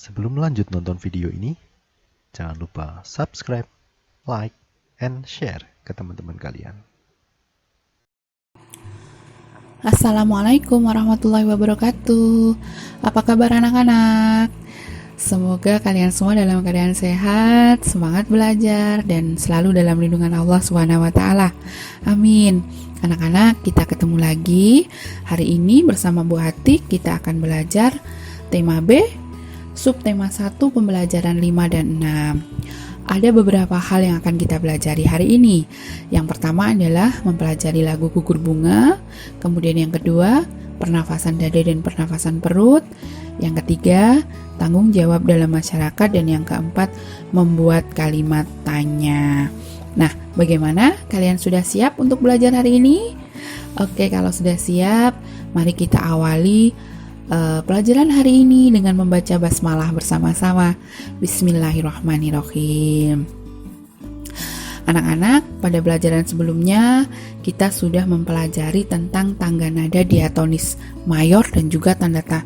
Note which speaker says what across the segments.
Speaker 1: Sebelum lanjut nonton video ini, jangan lupa subscribe, like, and share ke teman-teman kalian.
Speaker 2: Assalamualaikum warahmatullahi wabarakatuh. Apa kabar anak-anak? Semoga kalian semua dalam keadaan sehat, semangat belajar, dan selalu dalam lindungan Allah SWT. Amin. Anak-anak, kita ketemu lagi. Hari ini bersama Bu Atik kita akan belajar tema B, subtema 1, pembelajaran 5 dan 6. Ada beberapa hal yang akan kita pelajari hari ini. Yang pertama adalah mempelajari lagu Gugur Bunga. Kemudian yang kedua, pernafasan dada dan pernafasan perut. Yang ketiga, tanggung jawab dalam masyarakat. Dan yang keempat, membuat kalimat tanya. Nah, bagaimana? Kalian sudah siap untuk belajar hari ini? Oke, kalau sudah siap, mari kita awali pelajaran hari ini dengan membaca basmalah bersama-sama. Bismillahirrahmanirrahim. Anak-anak, pada pelajaran sebelumnya kita sudah mempelajari tentang tangga nada diatonis mayor dan juga tangga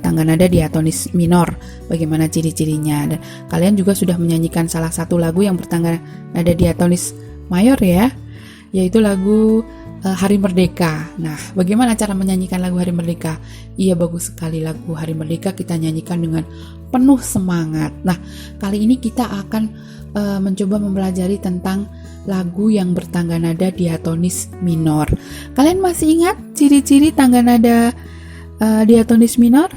Speaker 2: nada diatonis minor. Bagaimana ciri-cirinya? Dan kalian juga sudah menyanyikan salah satu lagu yang bertangga nada diatonis mayor ya, yaitu lagu Hari Merdeka. Nah, bagaimana cara menyanyikan lagu Hari Merdeka? Iya, bagus sekali lagu Hari Merdeka kita nyanyikan dengan penuh semangat. Nah, kali ini kita akan mencoba mempelajari tentang lagu yang bertangga nada diatonis minor. Kalian masih ingat ciri-ciri tangga nada diatonis minor?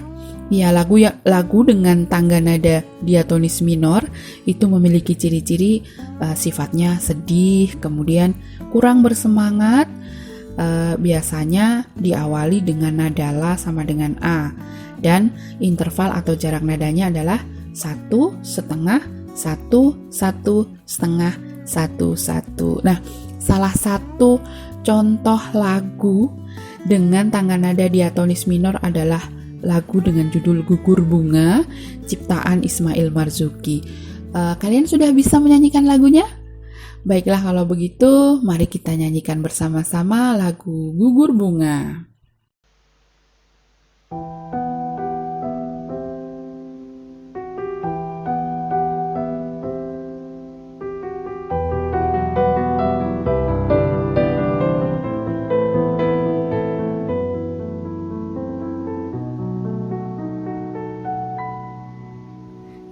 Speaker 2: Ya, lagu dengan tangga nada diatonis minor itu memiliki ciri-ciri sifatnya sedih, kemudian kurang bersemangat. Biasanya diawali dengan nada la sama dengan a, dan interval atau jarak nadanya adalah 1,5, 1, 1,5, 1,1. Nah, salah satu contoh lagu dengan tangga nada diatonis minor adalah lagu dengan judul Gugur Bunga, ciptaan Ismail Marzuki. Kalian sudah bisa menyanyikan lagunya? Baiklah, kalau begitu, mari kita nyanyikan bersama-sama lagu Gugur Bunga.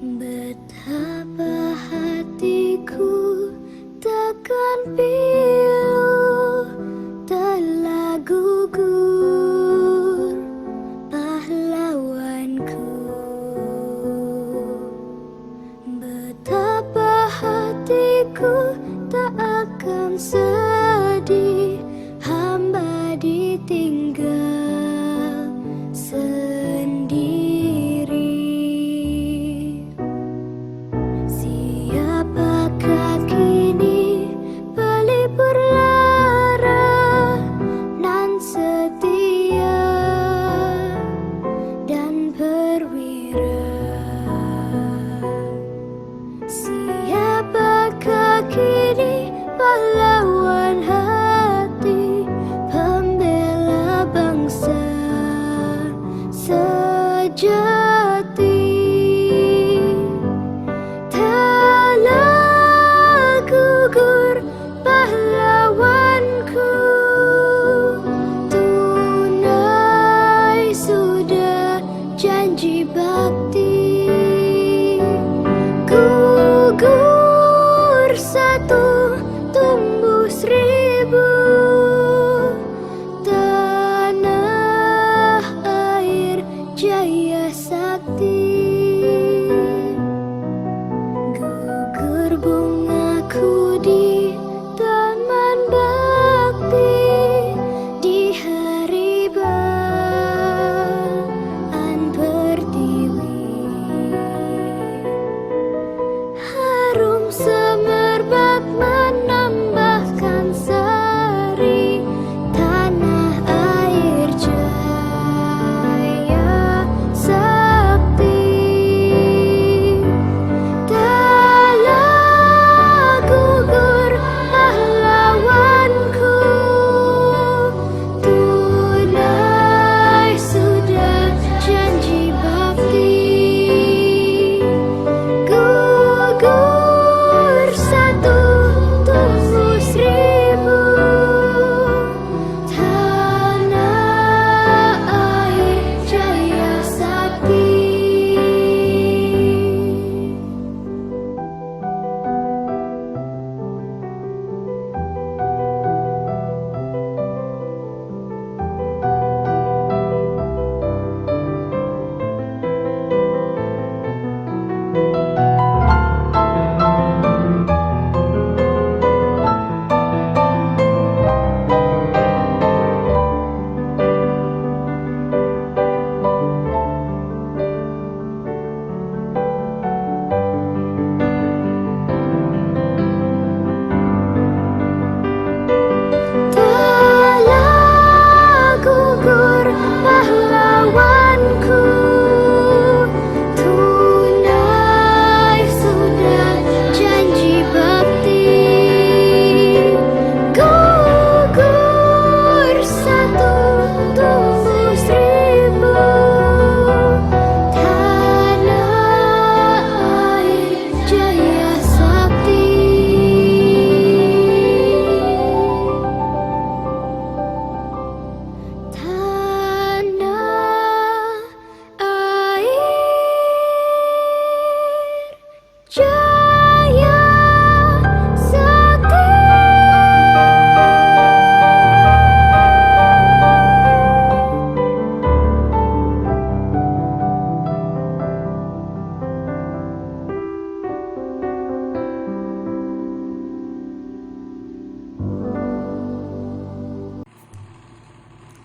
Speaker 3: Betapa hatiku takkan pilu telah gugur pahlawanku. Betapa hatiku tak akan sedih hamba ditinggal sendiri. Siapakah kini pelipur lara nan setia dan perwira? Siapakah kini pahlawan hati, pembela bangsa sejati? Telah gugur pahlawanku, tunai sudah janji bakti. Gugur satu, tumbuh seribu, tanah air jaya satu.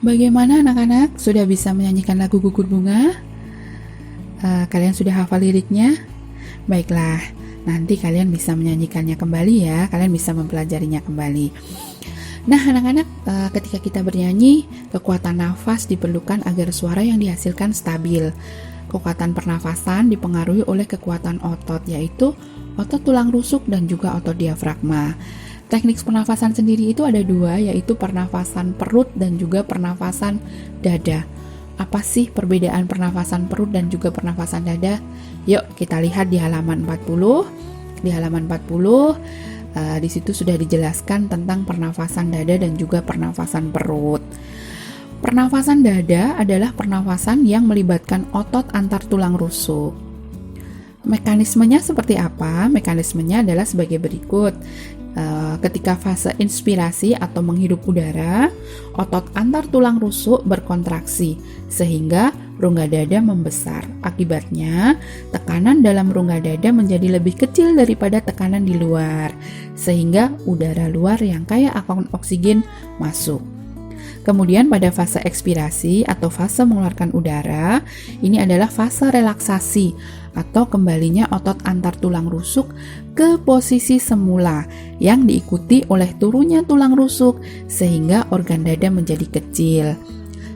Speaker 2: Bagaimana anak-anak? Sudah bisa menyanyikan lagu Gugur Bunga? Kalian sudah hafal liriknya? Baiklah, nanti kalian bisa menyanyikannya kembali ya. Kalian bisa mempelajarinya kembali. Nah anak-anak, ketika kita bernyanyi, kekuatan nafas diperlukan agar suara yang dihasilkan stabil. Kekuatan pernafasan dipengaruhi oleh kekuatan otot, yaitu otot tulang rusuk dan juga otot diafragma. Teknik pernafasan sendiri itu ada dua, yaitu pernafasan perut dan juga pernafasan dada. Apa sih perbedaan pernafasan perut dan juga pernafasan dada? Yuk kita lihat di halaman 40. Di halaman 40, di situ sudah dijelaskan tentang pernafasan dada dan juga pernafasan perut. Pernafasan dada adalah pernafasan yang melibatkan otot antar tulang rusuk. Mekanismenya seperti apa? Mekanismenya adalah sebagai berikut. Ketika fase inspirasi atau menghirup udara, otot antar tulang rusuk berkontraksi sehingga rongga dada membesar. Akibatnya, tekanan dalam rongga dada menjadi lebih kecil daripada tekanan di luar, sehingga udara luar yang kaya akan oksigen masuk. Kemudian pada fase ekspirasi atau fase mengeluarkan udara, ini adalah fase relaksasi atau kembalinya otot antar tulang rusuk ke posisi semula yang diikuti oleh turunnya tulang rusuk sehingga organ dada menjadi kecil.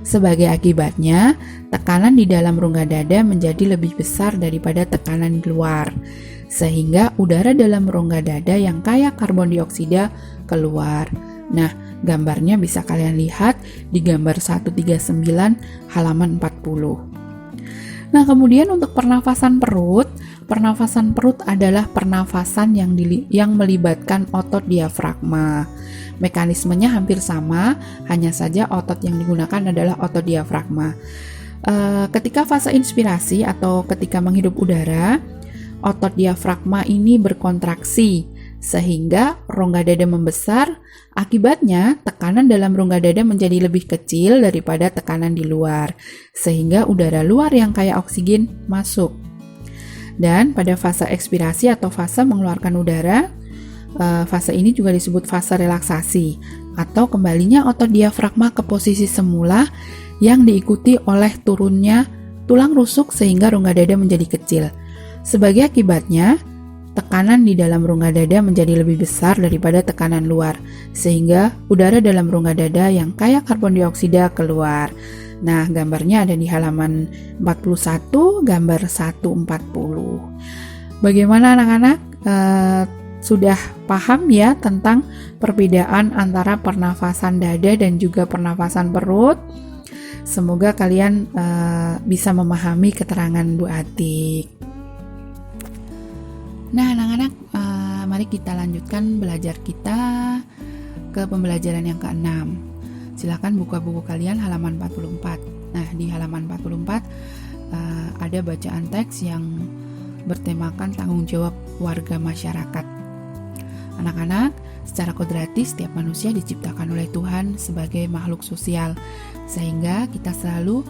Speaker 2: Sebagai akibatnya, tekanan di dalam rongga dada menjadi lebih besar daripada tekanan di luar, sehingga udara dalam rongga dada yang kaya karbon dioksida keluar. Nah, gambarnya bisa kalian lihat di gambar 139 halaman 40. Nah, kemudian untuk pernafasan perut adalah pernafasan yang melibatkan otot diafragma. Mekanismenya hampir sama, hanya saja otot yang digunakan adalah otot diafragma. Ketika fase inspirasi atau ketika menghirup udara, otot diafragma ini berkontraksi sehingga rongga dada membesar. Akibatnya, tekanan dalam rongga dada menjadi lebih kecil daripada tekanan di luar, sehingga udara luar yang kaya oksigen masuk. Dan pada fase ekspirasi atau fase mengeluarkan udara, fase ini juga disebut fase relaksasi atau kembalinya otot diafragma ke posisi semula yang diikuti oleh turunnya tulang rusuk sehingga rongga dada menjadi kecil. Sebagai akibatnya, tekanan di dalam rongga dada menjadi lebih besar daripada tekanan luar, sehingga udara dalam rongga dada yang kaya karbon dioksida keluar. Nah, gambarnya ada di halaman 41, gambar 140. Bagaimana anak-anak? Sudah paham ya tentang perbedaan antara pernafasan dada dan juga pernafasan perut? Semoga kalian bisa memahami keterangan Bu Atik. Nah anak-anak, mari kita lanjutkan belajar kita ke pembelajaran yang ke-6. Silakan buka buku kalian halaman 44. Nah di halaman 44 ada bacaan teks yang bertemakan tanggung jawab warga masyarakat. Anak-anak, secara kodratis setiap manusia diciptakan oleh Tuhan sebagai makhluk sosial, sehingga kita selalu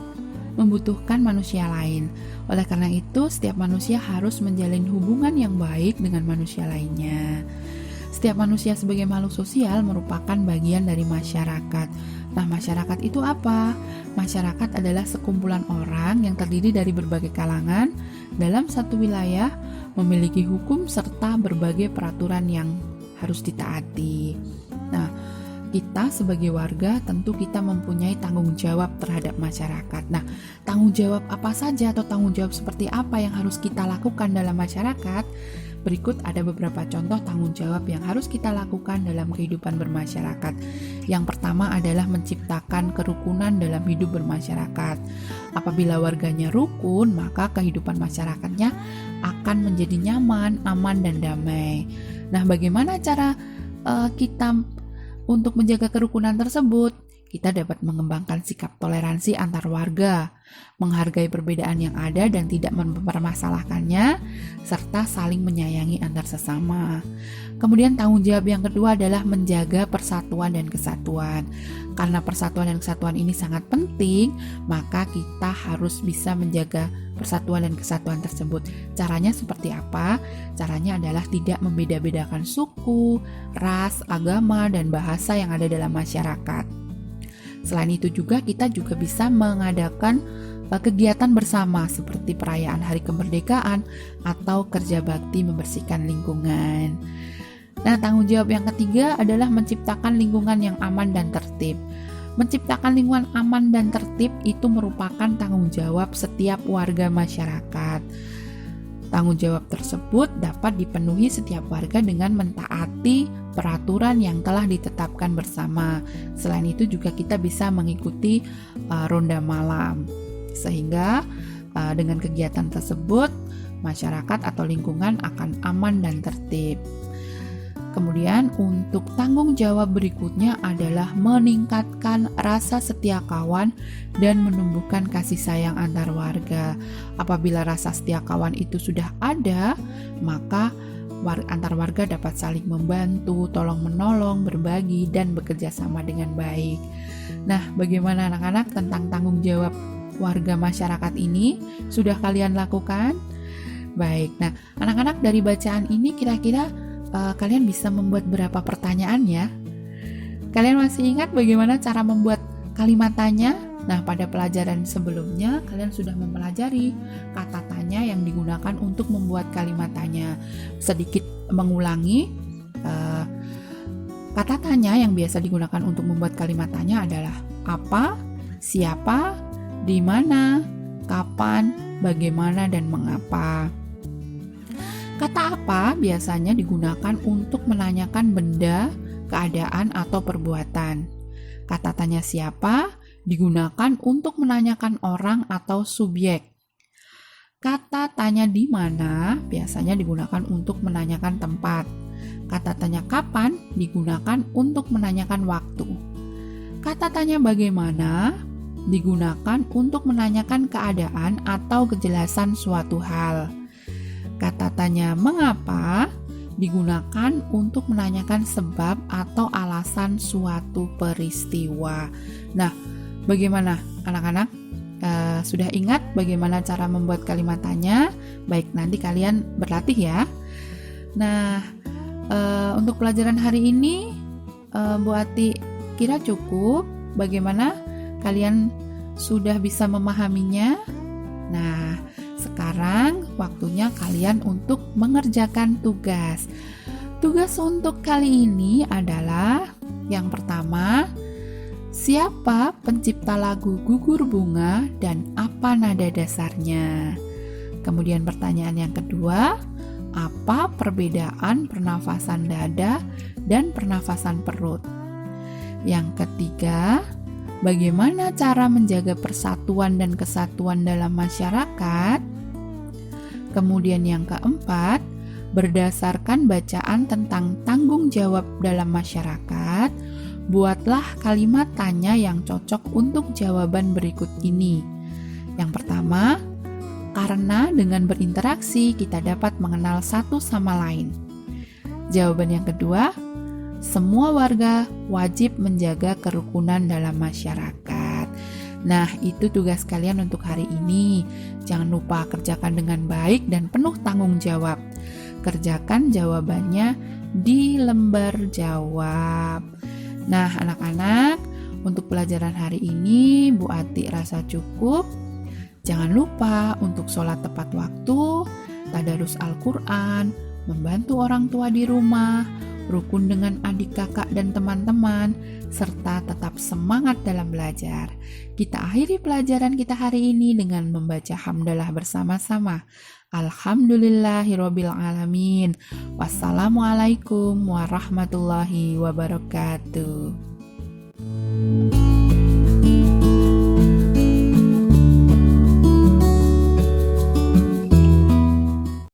Speaker 2: membutuhkan manusia lain. Oleh karena itu, setiap manusia harus menjalin hubungan yang baik dengan manusia lainnya. Setiap manusia sebagai makhluk sosial merupakan bagian dari masyarakat. Nah, masyarakat itu apa? Masyarakat adalah sekumpulan orang yang terdiri dari berbagai kalangan dalam satu wilayah, memiliki hukum serta berbagai peraturan yang harus ditaati. Nah, kita sebagai warga tentu kita mempunyai tanggung jawab terhadap masyarakat. Nah, tanggung jawab apa saja atau tanggung jawab seperti apa yang harus kita lakukan dalam masyarakat? Berikut ada beberapa contoh tanggung jawab yang harus kita lakukan dalam kehidupan bermasyarakat. Yang pertama adalah menciptakan kerukunan dalam hidup bermasyarakat. Apabila warganya rukun, maka kehidupan masyarakatnya akan menjadi nyaman, aman, dan damai. Nah, bagaimana cara kita untuk menjaga kerukunan tersebut? Kita dapat mengembangkan sikap toleransi antar warga, menghargai perbedaan yang ada dan tidak mempermasalahkannya, serta saling menyayangi antar sesama. Kemudian tanggung jawab yang kedua adalah menjaga persatuan dan kesatuan. Karena persatuan dan kesatuan ini sangat penting, maka kita harus bisa menjaga persatuan dan kesatuan tersebut. Caranya seperti apa? Caranya adalah tidak membeda-bedakan suku, ras, agama, dan bahasa yang ada dalam masyarakat. Selain itu juga kita juga bisa mengadakan kegiatan bersama seperti perayaan Hari Kemerdekaan atau kerja bakti membersihkan lingkungan. Nah, tanggung jawab yang ketiga adalah menciptakan lingkungan yang aman dan tertib. Menciptakan lingkungan aman dan tertib itu merupakan tanggung jawab setiap warga masyarakat. Tanggung jawab tersebut dapat dipenuhi setiap warga dengan mentaati peraturan yang telah ditetapkan bersama. Selain itu juga kita bisa mengikuti ronda malam. Sehingga dengan kegiatan tersebut masyarakat atau lingkungan akan aman dan tertib. Kemudian untuk tanggung jawab berikutnya adalah meningkatkan rasa setia kawan dan menumbuhkan kasih sayang antar warga. Apabila rasa setia kawan itu sudah ada, maka antar warga dapat saling membantu, tolong menolong, berbagi, dan bekerja sama dengan baik. Nah, bagaimana anak-anak tentang tanggung jawab warga masyarakat ini? Sudah kalian lakukan? Baik, nah anak-anak dari bacaan ini kira-kira kalian bisa membuat berapa pertanyaan ya? Kalian masih ingat bagaimana cara membuat kalimat tanya? Nah, pada pelajaran sebelumnya kalian sudah mempelajari kata tanya yang digunakan untuk membuat kalimat tanya. Sedikit mengulangi, kata tanya yang biasa digunakan untuk membuat kalimat tanya adalah apa, siapa, di mana, kapan, bagaimana, dan mengapa. Kata apa biasanya digunakan untuk menanyakan benda, keadaan, atau perbuatan. Kata tanya siapa digunakan untuk menanyakan orang atau subjek. Kata tanya di mana biasanya digunakan untuk menanyakan tempat. Kata tanya kapan digunakan untuk menanyakan waktu. Kata tanya bagaimana digunakan untuk menanyakan keadaan atau kejelasan suatu hal. Kata tanya mengapa digunakan untuk menanyakan sebab atau alasan suatu peristiwa. Nah, bagaimana anak-anak? Sudah ingat bagaimana cara membuat kalimat tanya? Baik, nanti kalian berlatih ya. Nah, untuk pelajaran hari ini, Bu Ati kira cukup. Bagaimana? Kalian sudah bisa memahaminya? Nah, sekarang waktunya kalian untuk mengerjakan tugas. Tugas untuk kali ini adalah yang pertama, siapa pencipta lagu Gugur Bunga dan apa nada dasarnya? Kemudian pertanyaan yang kedua, apa perbedaan pernafasan dada dan pernafasan perut? Yang ketiga, bagaimana cara menjaga persatuan dan kesatuan dalam masyarakat? Kemudian yang keempat, berdasarkan bacaan tentang tanggung jawab dalam masyarakat, buatlah kalimat tanya yang cocok untuk jawaban berikut ini. Yang pertama, karena dengan berinteraksi kita dapat mengenal satu sama lain. Jawaban yang kedua, semua warga wajib menjaga kerukunan dalam masyarakat. Nah, itu tugas kalian untuk hari ini. Jangan lupa kerjakan dengan baik dan penuh tanggung jawab. Kerjakan jawabannya di lembar jawab. Nah, anak-anak, untuk pelajaran hari ini Bu Ati rasa cukup. Jangan lupa untuk sholat tepat waktu, tadarus Al-Quran, membantu orang tua di rumah, rukun dengan adik kakak dan teman-teman, serta tetap semangat dalam belajar. Kita akhiri pelajaran kita hari ini dengan membaca hamdalah bersama-sama. Alhamdulillahirabbil alamin. Wassalamualaikum warahmatullahi wabarakatuh.